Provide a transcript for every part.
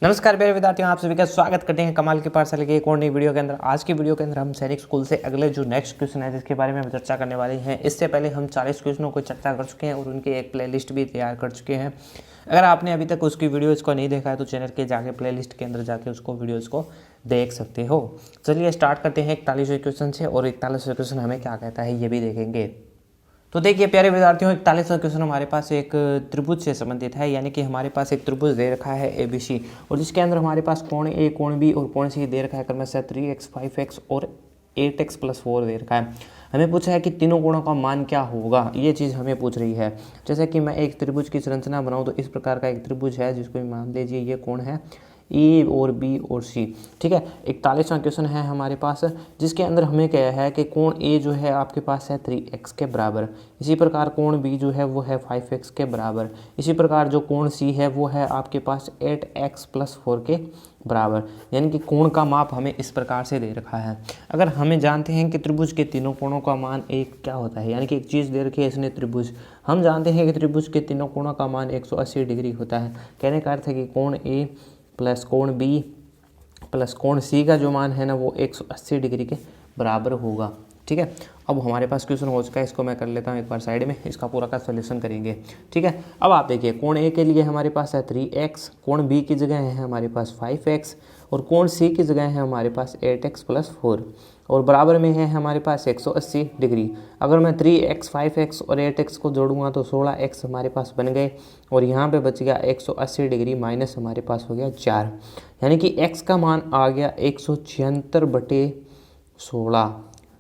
नमस्कार प्यारे विद्यार्थियों, आप सभी का स्वागत करते हैं कमाल की पाठशाला की एक और नई वीडियो के अंदर। आज की वीडियो के अंदर हम सैनिक स्कूल से अगले जो नेक्स्ट क्वेश्चन है जिसके बारे में हम चर्चा करने वाले हैं। इससे पहले हम 40 क्वेश्चनों को चर्चा कर चुके हैं और उनकी एक प्लेलिस्ट भी तैयार कर चुके हैं। अगर आपने अभी तक उसकी वीडियोज़ को नहीं देखा है तो चैनल के जाके प्लेलिस्ट के अंदर जाके उसको वीडियोज़ को देख सकते हो। चलिए स्टार्ट करते हैं 41वें क्वेश्चन से, और 41वां क्वेश्चन हमें क्या कहता है ये भी देखेंगे। तो देखिए प्यारे विद्यार्थियों, 41वां क्वेश्चन हमारे पास एक त्रिभुज से संबंधित है, यानी कि हमारे पास एक त्रिभुज दे रखा है ABC, और जिसके अंदर हमारे पास कोण A, कोण B और कोण C दे रखा है क्रमशः 3x, 5x और 8x + 4 दे रखा है। हमें पूछा है कि तीनों कोणों का मान क्या होगा, ये चीज़ हमें पूछ रही है। जैसे कि मैं एक त्रिभुज की संरचना बनाऊँ तो इस प्रकार का एक त्रिभुज है जिसको मान लीजिए ये कोण है A और B और C, ठीक है। 41वां क्वेश्चन है हमारे पास, जिसके अंदर हमें क्या है कि कोण A जो है आपके पास है 3x के बराबर, इसी प्रकार कोण B जो है वो है 5x के बराबर, इसी प्रकार जो कोण C है वो है आपके पास 8x + 4 के बराबर। यानी कि कोण का माप हमें इस प्रकार से दे रखा है। अगर हमें जानते हैं कि त्रिभुज के तीनों कोणों का मान एक क्या होता है, यानी कि एक चीज़ दे रखी है इसने त्रिभुज, हम जानते हैं कि त्रिभुज के तीनों कोणों का मान 180 डिग्री होता है। कहने का अर्थ है कि कोण A प्लस कोण B प्लस कोण C का जो मान है ना वो 180 डिग्री के बराबर होगा, ठीक है। अब हमारे पास क्वेश्चन हो चुका है, इसको मैं कर लेता हूँ एक बार साइड में, इसका पूरा का सॉल्यूशन करेंगे, ठीक है। अब आप देखिए कोण A के लिए हमारे पास है 3x, कोण B की जगह है हमारे पास 5x और कोण C की जगह है हमारे पास 8x + 4 और बराबर में है हमारे पास 180 डिग्री। अगर मैं 3x, 5x और 8x को जोड़ूंगा तो 16x हमारे पास बन गए और यहाँ पे बच गया 180 डिग्री माइनस हमारे पास हो गया 4, यानी कि x का मान आ गया 176/16।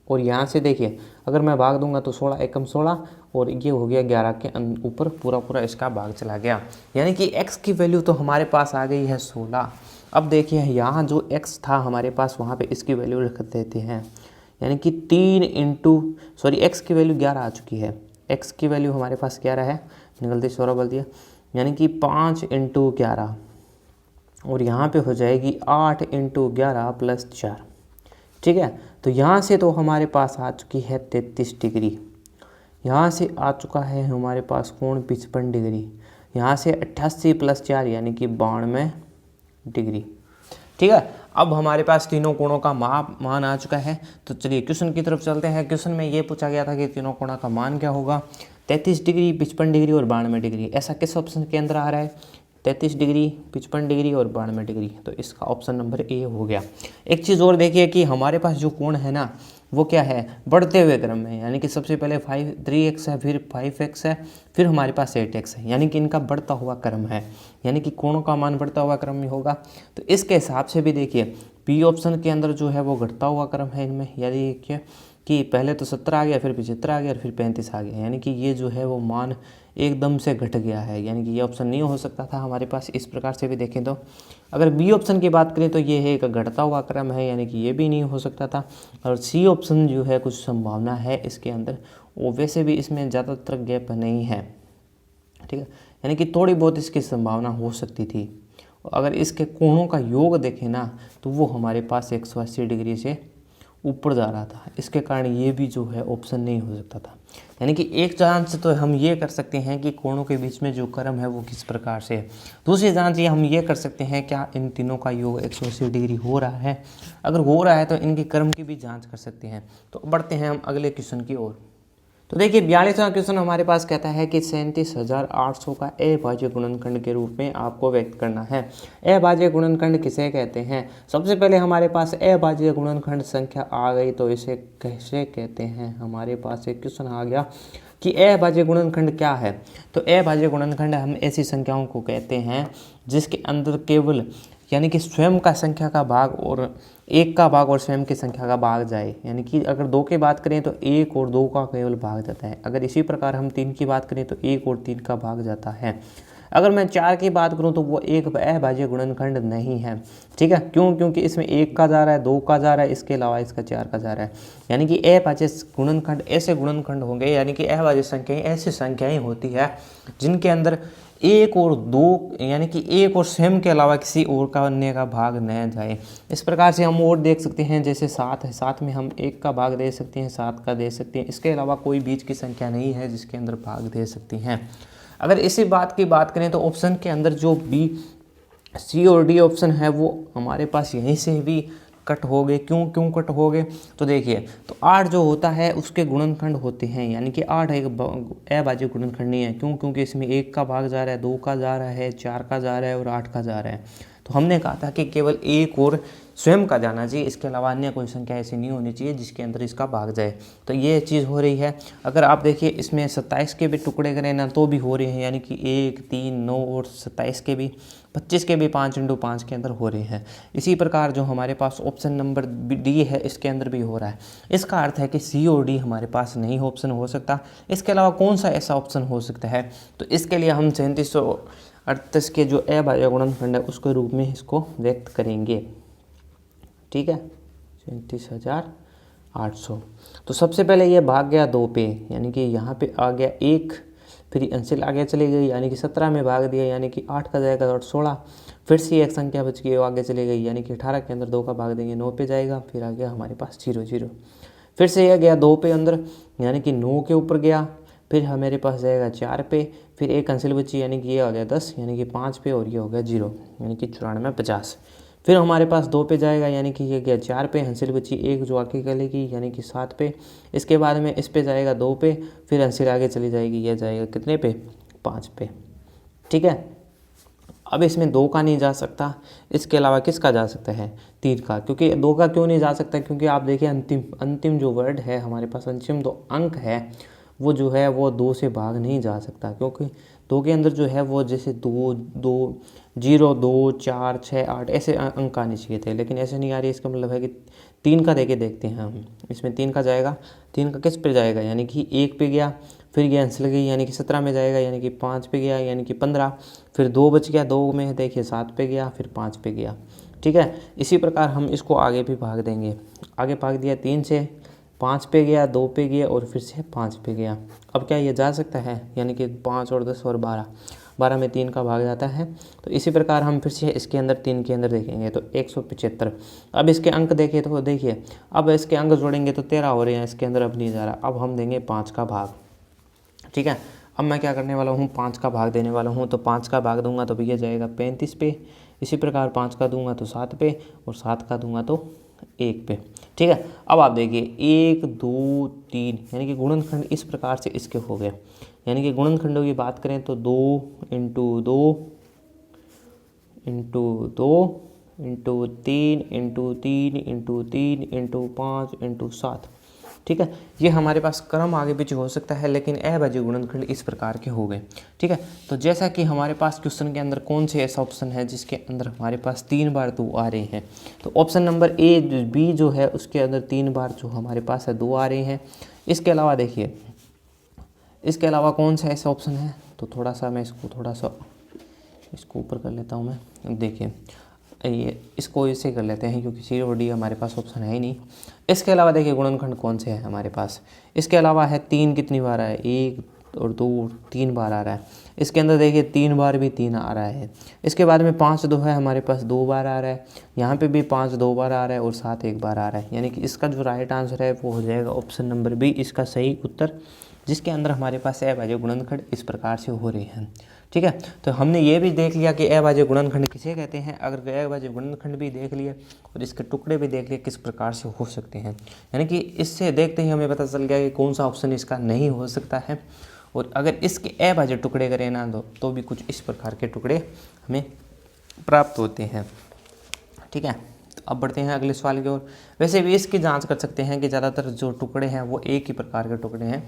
और यहाँ से देखिए अगर मैं भाग दूंगा तो 16 एकम 16 और ये हो गया 11 के ऊपर पूरा इसका भाग चला गया, यानी कि x की वैल्यू तो हमारे पास आ गई है 16। अब देखिए यहाँ जो x था हमारे पास वहाँ पे इसकी वैल्यू रख देते हैं, यानी कि 3 x की वैल्यू 11 आ चुकी है। x की वैल्यू हमारे पास 11 है, मैंने गलती से 16 बोल दिया, यानी कि 5 × 11 और यहाँ पे हो जाएगी 8 × 11 + 4, ठीक है। तो यहाँ से तो हमारे पास आ चुकी है 33 डिग्री, यहाँ से आ चुका है हमारे पास कोण 55 डिग्री, यहाँ से 88 + 4 यानी कि 92 डिग्री, ठीक है। अब हमारे पास तीनों कोणों का मान आ चुका है। तो चलिए क्वेश्चन की तरफ चलते हैं। क्वेश्चन में ये पूछा गया था कि तीनों कोणों का मान क्या होगा, 33 डिग्री, 55 डिग्री और 92 डिग्री। ऐसा किस ऑप्शन के अंदर आ रहा है, 33 डिग्री, 55 डिग्री और 92 डिग्री, तो इसका ऑप्शन नंबर A हो गया। एक चीज़ और देखिए कि हमारे पास जो कोण है ना वो क्या है, बढ़ते हुए क्रम में, यानी कि सबसे पहले 3x है, फिर 5x है, फिर हमारे पास 8x है, यानी कि इनका बढ़ता हुआ क्रम है, यानी कि कोणों का मान बढ़ता हुआ क्रम में होगा। तो इसके हिसाब से भी देखिए B ऑप्शन के अंदर जो है वो घटता हुआ क्रम है इनमें, यानी कि पहले तो 70 आ गया, फिर 75 आ गया और फिर 35 आ गया, यानी कि ये जो है वो मान एकदम से घट गया है, यानी कि ये ऑप्शन नहीं हो सकता था हमारे पास। इस प्रकार से भी देखें तो अगर B ऑप्शन की बात करें तो ये है एक घटता हुआ क्रम है, यानी कि ये भी नहीं हो सकता था। और C ऑप्शन जो है कुछ संभावना है इसके अंदर, वो वैसे भी इसमें ज़्यादातर गैप नहीं है, ठीक है, यानी कि थोड़ी बहुत इसकी संभावना हो सकती थी। अगर इसके कोणों का योग देखें ना तो वो हमारे पास 180 डिग्री से ऊपर जा रहा था, इसके कारण ये भी जो है ऑप्शन नहीं हो सकता था। यानी कि एक जांच से तो हम ये कर सकते हैं कि कोणों के बीच में जो क्रम है वो किस प्रकार से है। दूसरी जांच ये हम ये कर सकते हैं क्या इन तीनों का योग 180 डिग्री हो रहा है, अगर हो रहा है तो इनके क्रम की भी जांच कर सकते हैं। तो बढ़ते हैं हम अगले क्वेश्चन की ओर। तो देखिए 42वां क्वेश्चन हमारे पास कहता है कि 37,800 का अभाज्य गुणनखंड के रूप में आपको व्यक्त करना है। अभाज्य गुणनखंड किसे कहते हैं, सबसे पहले हमारे पास अभाज्य गुणनखंड संख्या आ गई तो इसे कैसे कहते हैं। हमारे पास एक क्वेश्चन आ गया कि अभाज्य गुणनखंड क्या है। तो अभाज्य गुणनखंड हम ऐसी संख्याओं को कहते हैं जिसके अंदर केवल यानी कि स्वयं का संख्या का भाग और 1 का भाग और स्वयं की संख्या का भाग जाए, यानी कि अगर 2 की बात करें तो 1 और 2 का केवल भाग जाता है। अगर इसी प्रकार हम 3 की बात करें तो 1 और 3 का भाग जाता है। अगर मैं 4 की बात करूं तो वो एक अभाज्य गुणनखंड नहीं है, ठीक है। क्यों, क्योंकि इसमें 1 का जा रहा है, 2 का जा रहा है, इसके अलावा इसका 4 का जा रहा है। यानी कि अभाज्य गुणनखंड ऐसे गुणनखंड होंगे, यानी कि अभाज्य संख्याएं ऐसी संख्याएं होती है जिनके अंदर 1 और 2 यानी कि 1 और स्वयं के अलावा किसी और का अन्य का भाग न जाए। इस प्रकार से हम और देख सकते हैं, जैसे 7 है, 7 में हम 1 का भाग दे सकते हैं, 7 का दे सकते हैं, इसके अलावा कोई बीच की संख्या नहीं है जिसके अंदर भाग दे सकती हैं। अगर इसी बात की बात करें तो ऑप्शन के अंदर जो B सी और डी ऑप्शन है वो हमारे पास यहीं से भी कट हो गए। क्यों कट हो गए? तो देखिए, तो 8 जो होता है उसके गुणनखंड होते हैं, यानी कि 8 एक अभाज्य गुणनखंड नहीं है। क्योंकि इसमें 1 का भाग जा रहा है, 2 का जा रहा है, 4 का जा रहा है और 8 का जा रहा है। तो हमने कहा था कि केवल 1 और स्वयं का जाना चाहिए, इसके अलावा अन्य कोई संख्या ऐसी नहीं होनी चाहिए जिसके अंदर इसका भाग जाए। तो ये चीज़ हो रही है। अगर आप देखिए इसमें 27 के भी टुकड़े करें ना तो भी हो रहे हैं, यानी कि 1, 3, 9 और 27 के भी, 25 के भी 5 × 5 के अंदर हो रहे हैं। इसी प्रकार जो हमारे पास ऑप्शन नंबर डी है इसके अंदर भी हो रहा है। इसका अर्थ है कि सी और डी हमारे पास नहीं ऑप्शन हो सकता। इसके अलावा कौन सा ऐसा ऑप्शन हो सकता है? तो इसके लिए हम 3738 के जो अभाज्य गुणनखंड है उसके रूप में इसको व्यक्त करेंगे। ठीक है, 37,800। तो सबसे पहले ये भाग गया 2 पे, यानी कि यहाँ पे आ गया 1, फिर अंशिल आगे चली गई यानी कि 17 में भाग दिया, यानी कि 8 का जाएगा और 16, फिर से एक संख्या बच गई वो आगे चली गई, यानी कि 18 के अंदर 2 का भाग देंगे 9 पे जाएगा, फिर आ गया हमारे पास 0 0। फिर से यह गया 2 पे अंदर, यानी कि 9 के ऊपर गया, फिर हमारे पास जाएगा 4 पे, फिर एक अंशिल बची यानी कि ये आ गया 10, यानी कि 5 पे, और ये हो गया 0, यानी कि 94 50। फिर हमारे पास 2 पे जाएगा, यानी कि ये गया 4 पे, हंसिल बची 1 जो आगे चलेगी यानी कि 7 पे। इसके बाद में इस पे जाएगा 2 पे, फिर हंसिल आगे चली जाएगी, यह जाएगा कितने पे? 5 पे। ठीक है, अब इसमें 2 का नहीं जा सकता, इसके अलावा किसका जा सकता है? 3 का। क्योंकि 2 का क्यों नहीं जा सकता? क्योंकि आप देखिए अंतिम जो वर्ड है हमारे पास, अंतिम 2 अंक है वो जो है वो 2 से भाग नहीं जा सकता, क्योंकि 2 के अंदर जो है वो जैसे 2 2 0 2 4 6 8 ऐसे अंक आने चाहिए थे, लेकिन ऐसे नहीं आ रही। इसका मतलब है कि 3 का देके देखते हैं हम। इसमें 3 का जाएगा, 3 का किस पे जाएगा? यानी कि 1 पे गया, फिर ये अंश लगी यानी कि 17 में जाएगा, यानी कि 5 पे गया यानी कि 15, फिर 2 बच गया, 2 में देखिए 7 पे गया, फिर 5 पे गया। ठीक है, इसी प्रकार हम इसको आगे भी भाग देंगे। आगे भाग दिया 3 से, 5 पे गया, 2 पे गया और फिर से 5 पे गया। अब क्या ये जा सकता है? यानी कि 5 और 10 और 12, 12 में 3 का भाग जाता है। तो इसी प्रकार हम फिर से इसके अंदर 3 के अंदर देखेंगे तो 175। अब इसके अंक देखें तो देखिए, अब इसके अंक जोड़ेंगे तो 13 हो रहे हैं, इसके अंदर अब नहीं जा रहा। अब हम देंगे 5 का भाग। ठीक है, अब मैं क्या करने वाला हूँ? 5 का भाग देने वाला हूँ। तो 5 का भाग दूंगा तो भैया जाएगा 35 पे, इसी प्रकार 5 का दूंगा तो 7 पे, और 7 का दूंगा तो 1 पे। ठीक है, अब आप देखिए 1 2 3, यानी कि गुणनखंड इस प्रकार से इसके हो गए। यानी कि गुणनखंडों की बात करें तो 2 × 2 × 2 × 3 × 3 × 3 × 5 × 7। ठीक है, ये हमारे पास क्रम आगे पीछे हो सकता है, लेकिन अभाज्य गुणनखंड इस प्रकार के हो गए। ठीक है, तो जैसा कि हमारे पास क्वेश्चन के अंदर कौन से ऐसा ऑप्शन है जिसके अंदर हमारे पास 3 बार 2 आ रहे हैं? तो ऑप्शन नंबर ए बी जो है उसके अंदर 3 बार जो हमारे पास है 2 आ रहे हैं। इसके अलावा देखिए, इसके अलावा कौन सा ऐसा ऑप्शन है? तो थोड़ा सा मैं इसको ऊपर कर लेता हूँ मैं। देखिए ये इसको इसे कर लेते हैं क्योंकि सी और डी हमारे पास ऑप्शन है ही नहीं। इसके अलावा देखिए गुणनखंड कौन से है हमारे पास? इसके अलावा है 3 कितनी बार है? 1 और 2 3 बार आ रहा है। इसके अंदर देखिए 3 बार भी 3 आ रहा है। इसके बाद में 5 2 है हमारे पास 2 बार आ रहा है। यहाँ पे भी 5 2 बार आ रहा है और 7 1 बार आ रहा है। यानी कि इसका जो राइट आंसर है वो हो जाएगा ऑप्शन नंबर बी, इसका सही उत्तर, जिसके अंदर हमारे पास अभाज्य गुणनखंड इस प्रकार से हो रहे हैं। ठीक है, तो हमने ये भी देख लिया कि अभाज्य गुणनखंड किसे कहते हैं। अगर अभाज्य गुणनखंड भी देख लिए और इसके टुकड़े भी देख लिए किस प्रकार से हो सकते हैं, यानी कि इससे देखते ही हमें पता चल गया कि कौन सा ऑप्शन इसका नहीं हो सकता है। और अगर इसके अभाज्य टुकड़े करें ना तो भी कुछ इस प्रकार के टुकड़े हमें प्राप्त होते हैं। ठीक है, तो अब बढ़ते हैं अगले सवाल की ओर। वैसे भी इसकी जाँच कर सकते हैं कि ज़्यादातर जो टुकड़े हैं वो एक ही प्रकार के टुकड़े हैं।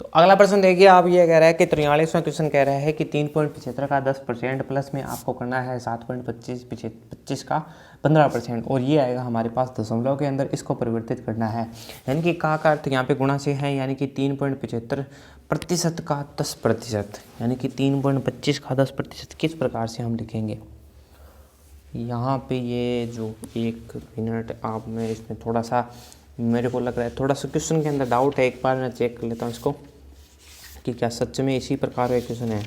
तो अगला प्रश्न देखिए, आप ये कह रहा है कि 43वां क्वेश्चन कह रहा है कि 3.75 का 10% प्लस में आपको करना है 7.25 का 15%, और ये आएगा हमारे पास दशमलव के अंदर, इसको परिवर्तित करना है। यानी कि का अर्थ यहाँ पे गुणा से है, यानी कि 3.75% का 10%, यानी कि 3.25 का 10% किस प्रकार से हम लिखेंगे? यहाँ पे ये जो 1 मिनट आप में इसमें थोड़ा सा मेरे को लग रहा है थोड़ा सा क्वेश्चन के अंदर डाउट है। एक बार मैं चेक कर लेता हूँ इसको कि क्या सच में इसी प्रकार का क्वेश्चन है।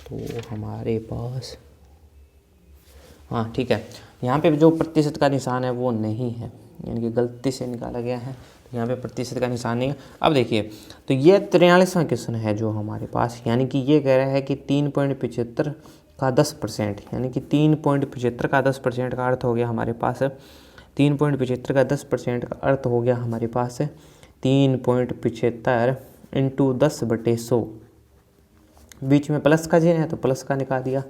तो हमारे पास हाँ ठीक है, यहाँ पे जो प्रतिशत का निशान है वो नहीं है, यानी कि गलती से निकाला गया है, तो यहाँ पे प्रतिशत का निशान नहीं है। अब देखिए, तो ये 43वां क्वेश्चन है जो हमारे पास, यानी कि ये कह रहा है कि 3.75 का 10%, यानी कि 3.75 का 10% का अर्थ हो गया हमारे पास 3.75 का 10% का अर्थ हो गया हमारे पास 3.75 इंटू 10/100। बीच में प्लस का चिन्ह है तो प्लस का निकाल दिया।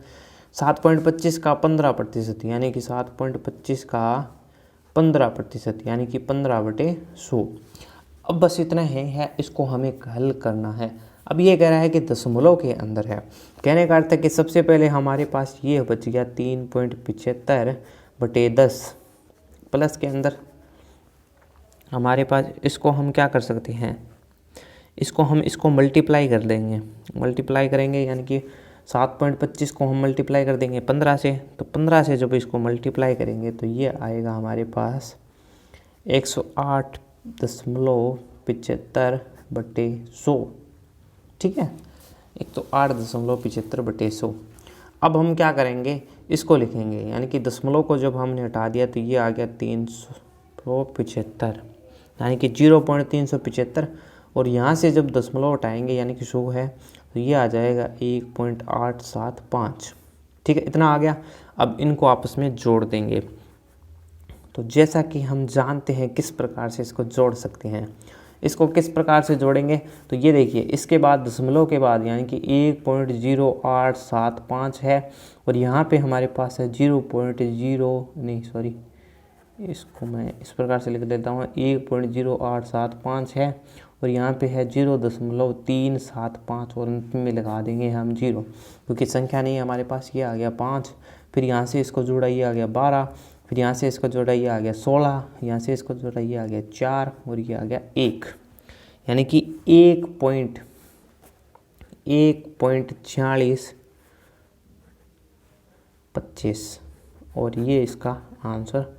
7.25 का 15%, यानी कि 7.25 का 15%, यानी कि 15/100। अब बस इतना है इसको हमें हल करना है। अब ये कह रहा है कि दशमलव के अंदर है। कहने का अर्थ है कि सबसे पहले हमारे पास ये बच गया 3.75/10 प्लस के अंदर हमारे पास, इसको हम क्या कर सकते हैं, इसको मल्टीप्लाई कर देंगे। मल्टीप्लाई करेंगे यानी कि 7.25 को हम मल्टीप्लाई कर देंगे 15 से, तो 15 से जब इसको मल्टीप्लाई करेंगे तो ये आएगा हमारे पास 108.75/100। ठीक है, 108.75/100। अब हम क्या करेंगे, इसको लिखेंगे, यानी कि दशमलव को जब हमने हटा दिया तो ये आ गया 375, यानी कि 0.375, और यहाँ से जब दशमलव हटाएंगे यानी कि 100 है तो ये आ जाएगा 1.875। ठीक है, इतना आ गया। अब इनको आपस में जोड़ देंगे। तो जैसा कि हम जानते हैं किस प्रकार से इसको जोड़ सकते हैं, इसको किस प्रकार से जोड़ेंगे, तो ये देखिए, इसके बाद दशमलव के बाद यानी कि 1.0875 है, और यहाँ पे हमारे पास है 0.0 नहीं सॉरी, इसको मैं इस प्रकार से लिख देता हूँ, 1.0875 है, और यहाँ पे है 0.375, और अंत में लगा देंगे हम 0, क्योंकि संख्या नहीं है हमारे पास। ये आ गया 5, फिर यहाँ से इसको जोड़ा ये आ गया 12, फिर यहाँ से इसको जोड़ा ये आ गया 16, यहाँ से इसको जोड़ा ये आ गया 4, और ये आ गया 1, यानी कि 1.4625, और ये इसका आंसर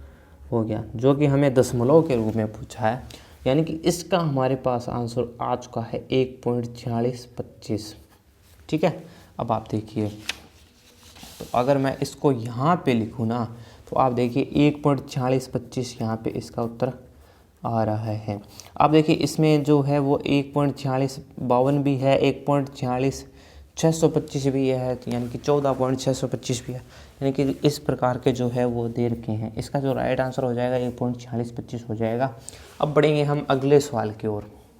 हो गया, जो कि हमें दशमलव के रूप में पूछा है। यानी कि इसका हमारे पास आंसर आ चुका है 1.4625। ठीक है, अब आप देखिए, तो अगर मैं इसको यहाँ पे लिखूँ ना, तो आप देखिए 1.4625 यहाँ पे इसका उत्तर आ रहा है। आप देखिए इसमें जो है वो 1.4652 भी है, 1.462625 भी है, यानी कि 14.625 भी है, यानी कि इस प्रकार के जो है वो दे रखे हैं। इसका जो राइट आंसर हो जाएगा 1.4625 हो जाएगा। अब बढ़ेंगे हम अगले सवाल की ओर।